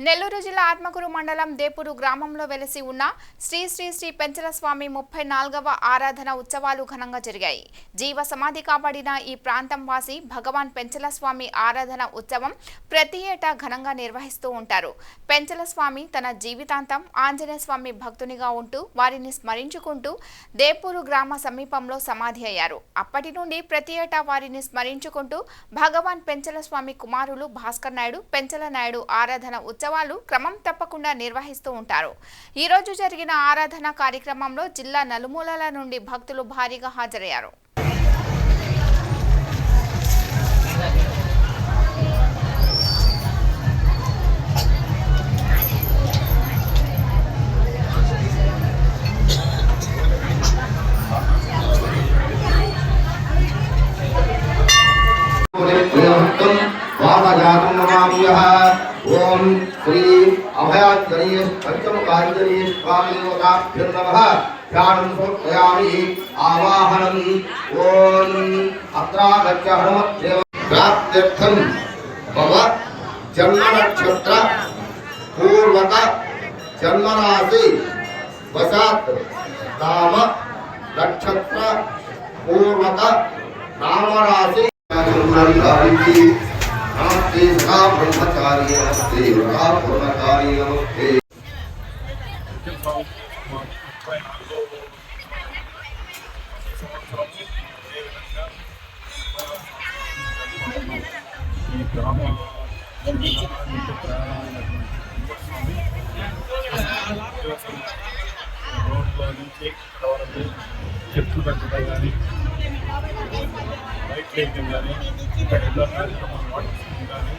నెల్లూరు జిల్లా ఆత్మకూరు మండలం దేపూరు గ్రామంలో వెలసి ఉన్న శ్రీ శ్రీ శ్రీ పెంచల స్వామి 34వ ఆరాధన ఉత్సవాలు ఘనంగా జరిగాయి. జీవ సమాధి కాబడిన ఈ ప్రాంతం వాసి భగవాన్ పెంచల స్వామి ఆరాధన ఉత్సవం ప్రతి ఏటా ఘనంగా నిర్వహిస్తూ ఉంటారు. పెంచల స్వామి తన జీవితాంతం ఆంజనేయ స్వామి భక్తునిగా ఉంటూ వారిని స్మరించుకుంటూ దేపూరు గ్రామ సమీపంలో సమాధి అయ్యారు. అప్పటి నుండి ప్రతి ఏటా వారిని స్మరించుకుంటూ భగవాన్ పెంచల స్వామి కుమారులు భాస్కర్ నాయుడు, పెంచల నాయుడు ఆరాధన ఉత్సవాలు క్రమం తప్పకుండా నిర్వహిస్తూ ఉంటారు. ఈ రోజు జరిగిన ఆరాధన కార్యక్రమంలో జిల్లా నలుమూలల నుండి భక్తులు భారీగా హాజరయ్యారు. ओम श्री अभयाचर्य पंचमुखाचर्य स्वामी नमः ध्यानं समर्पयामि आवाहनम् ओम अत्रागच्छ हनुमद्देव प्राप्त्यर्थं भव जन्म नक्षत्र पूर्वक जन्मराशि वशात् नाम नक्षत्र पूर्वक नामराशि नमस्ते सदा ब्रह्मचारी नमस्ते सदा पूर्णकारी नमस्ते। చెట్లు పెంచడం కానీ లైట్ వేయడం కానీ ఇంకా ఎన్నో కార్యక్రమాలు పాటించడం కానీ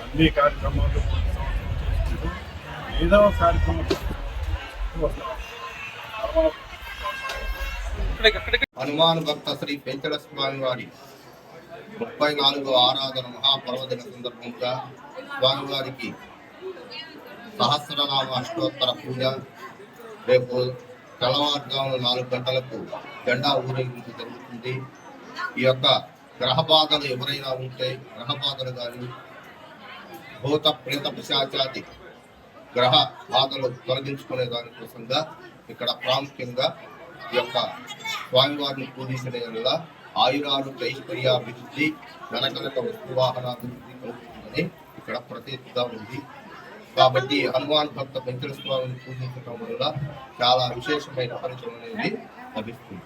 అన్ని కార్యక్రమాలు ఏదో కార్యక్రమం హనుమాన్ భక్త శ్రీ పెంచల స్వామి వారి 34వ ఆరాధన మహాపర్వదిన సందర్భంగా స్వామివారికి సహస్రనామ అష్టోత్తర పూజ రేపు తెల్లవారుజామున 4 గంటలకు జెండా ఊరేగింపు జరుగుతుంది. ఈ యొక్క గ్రహ బాధలు ఎవరైనా ఉంటే గ్రహ బాధలు కానీ భూత ప్రేత పిశాచాది గ్రహ బాధలు తొలగించుకునే దానికోసంగా ఇక్కడ ప్రాముఖ్యంగా ఈ యొక్క స్వామివారిని పూజించడం వల్ల ఆయురారోగ్య ఐశ్వర్యాభివృద్ధి ధనకనక వస్తువాహనాభివృద్ధి కలుగుతుందని ఇక్కడ ప్రత్యేకత ఉంది. కాబట్టి హనుమాన్ భక్త పెంచల స్వామిని పూజించడం వల్ల చాలా విశేషమైన ఫలితం అనేది లభిస్తుంది.